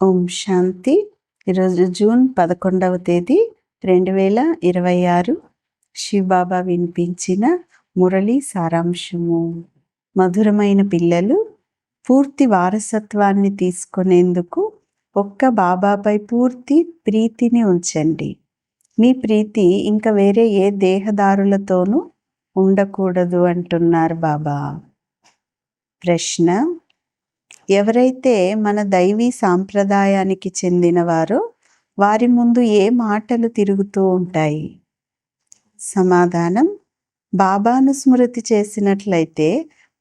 ఓం శాంతి. ఈరోజు జూన్ 11వ తేదీ 2026. శివబాబా వినిపించిన మురళి సారాంశము. మధురమైన పిల్లలు, పూర్తి వారసత్వాన్ని తీసుకునేందుకు ఒక్క బాబాపై పూర్తి ప్రీతిని ఉంచండి. మీ ప్రీతి ఇంకా వేరే ఏ దేహదారులతోనూ ఉండకూడదు అంటున్నారు బాబా. ప్రశ్న: ఎవరైతే మన దైవీ సాంప్రదాయానికి చెందినవారో వారి ముందు ఏ మాటలు తిరుగుతూ ఉంటాయి? సమాధానం: బాబాను స్మృతి చేసినట్లయితే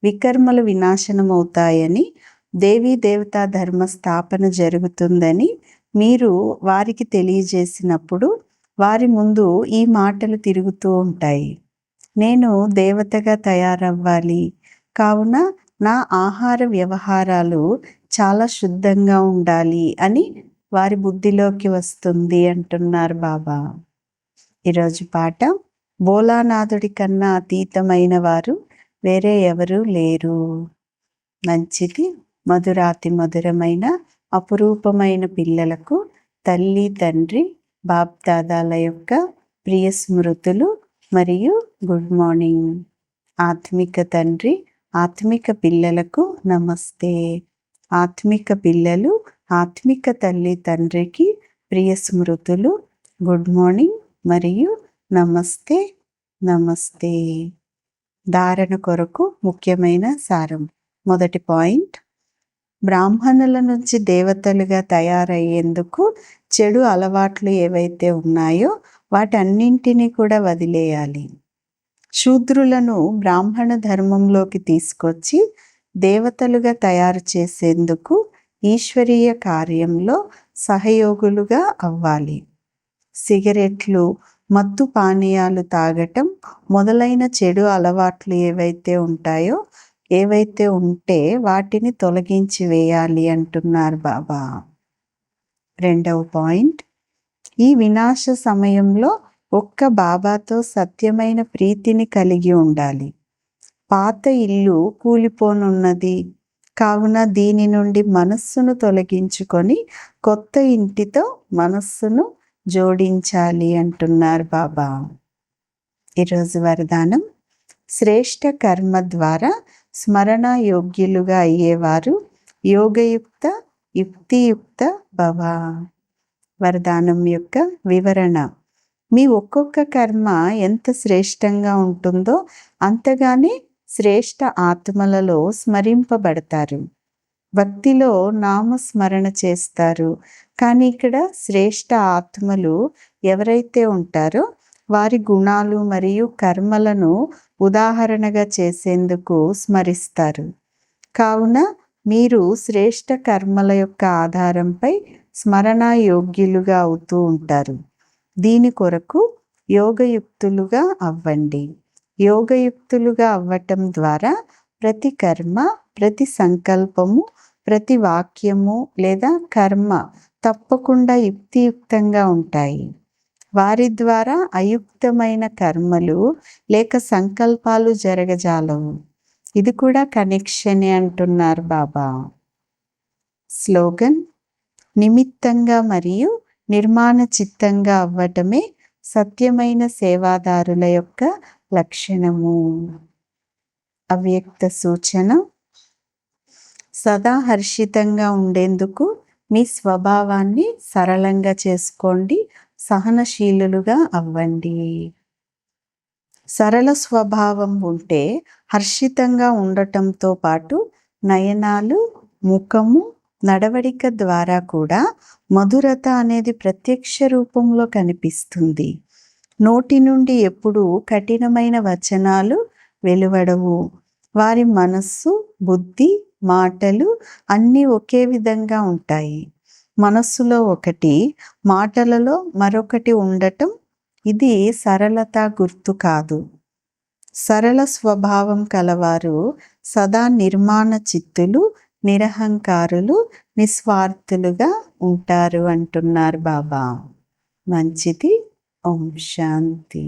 వికర్మలు వినాశనమవుతాయని, దేవీ దేవతా ధర్మ స్థాపన జరుగుతుందని మీరు వారికి తెలియజేసినప్పుడు వారి ముందు ఈ మాటలు తిరుగుతూ ఉంటాయి. నేను దేవతగా తయారవ్వాలి, కావున నా ఆహార వ్యవహారాలు చాలా శుద్ధంగా ఉండాలి అని వారి బుద్ధిలోకి వస్తుంది అంటున్నారు బాబా. ఈరోజు పాట: భోలానాథుడి కన్నా అతీతమైన వారు వేరే ఎవరూ లేరు. మంచిది. మధురాతి మధురమైన అపురూపమైన పిల్లలకు తల్లి తండ్రి బాప్ దాదాల యొక్క ప్రియ స్మృతులు మరియు గుడ్ మార్నింగ్. ఆత్మిక తండ్రి ఆత్మిక పిల్లలకు నమస్తే. ఆత్మిక పిల్లలు ఆత్మిక తల్లి తండ్రికి ప్రియ స్మృతులు, గుడ్ మార్నింగ్ మరియు నమస్తే నమస్తే. ధారణ కొరకు ముఖ్యమైన సారం. మొదటి పాయింట్: బ్రాహ్మణుల నుంచి దేవతలుగా తయారయ్యేందుకు చెడు అలవాట్లు ఏవైతే ఉన్నాయో వాటన్నింటినీ కూడా వదిలేయాలి. శూద్రులను బ్రాహ్మణ ధర్మంలోకి తీసుకొచ్చి దేవతలుగా తయారు చేసేందుకు ఈశ్వరీయ కార్యంలో సహయోగులుగా అవ్వాలి. సిగరెట్లు, మత్తు పానీయాలు తాగటం మొదలైన చెడు అలవాట్లు ఏవైతే ఉంటే వాటిని తొలగించి వేయాలి అంటున్నారు బాబా. రెండవ పాయింట్: ఈ వినాశ సమయంలో ఒక్క బాబాతో సత్యమైన ప్రీతిని కలిగి ఉండాలి. పాత ఇల్లు కూలిపోనున్నది, కావున దీని నుండి మనస్సును తొలగించుకొని కొత్త ఇంటితో మనస్సును జోడించాలి అంటున్నారు బాబా. ఈరోజు వరదానం: శ్రేష్ఠ కర్మ ద్వారా స్మరణ యోగ్యులుగా అయ్యేవారు యోగయుక్త యుక్తియుక్త భవ. వరదానం యొక్క వివరణ: మీ ఒక్కొక్క కర్మ ఎంత శ్రేష్టంగా ఉంటుందో అంతగానే శ్రేష్ఠ ఆత్మలలో స్మరింపబడతారు. భక్తిలో నామస్మరణ చేస్తారు, కానీ ఇక్కడ శ్రేష్ఠ ఆత్మలు ఎవరైతే ఉంటారో వారి గుణాలు మరియు కర్మలను ఉదాహరణగా చేసేందుకు స్మరిస్తారు. కావున మీరు శ్రేష్ఠ కర్మల యొక్క ఆధారంపై స్మరణ యోగ్యులుగా అవుతూ ఉంటారు. దీని కొరకు యోగయుక్తులుగా అవ్వండి. యోగయుక్తులుగా అవ్వటం ద్వారా ప్రతి కర్మ, ప్రతి సంకల్పము, ప్రతి వాక్యము లేదా కర్మ తప్పకుండా యుక్తియుక్తంగా ఉంటాయి. వారి ద్వారా అయుక్తమైన కర్మలు లేక సంకల్పాలు జరగజాలవు. ఇది కూడా కనెక్షనే అంటున్నారు బాబా. స్లోగన్: నిమిత్తంగా మరియు నిర్మాణ చిత్తంగా అవ్వటమే సత్యమైన సేవాదారుల యొక్క లక్షణము. అవ్యక్త సూచన: సదా హర్షితంగా ఉండేందుకు మీ స్వభావాన్ని సరళంగా చేసుకోండి. సహనశీలులుగా అవ్వండి. సరళ స్వభావం ఉంటే హర్షితంగా ఉండటంతో పాటు నయనాలు, ముఖము, నడవడిక ద్వారా కూడా మధురత అనేది ప్రత్యక్ష రూపంలో కనిపిస్తుంది. నోటి నుండి ఎప్పుడూ కఠినమైన వచనాలు వెలువడవు. వారి మనస్సు, బుద్ధి, మాటలు అన్నీ ఒకే విధంగా ఉంటాయి. మనస్సులో ఒకటి, మాటలలో మరొకటి ఉండటం ఇది సరళత గుర్తు కాదు. సరళ స్వభావం కలవారు సదా నిర్మాణ చిత్తులు, నిరహంకారులు, నిస్వార్థులుగా ఉంటారు అంటున్నారు బాబా. మంచిది. ఓం శాంతి.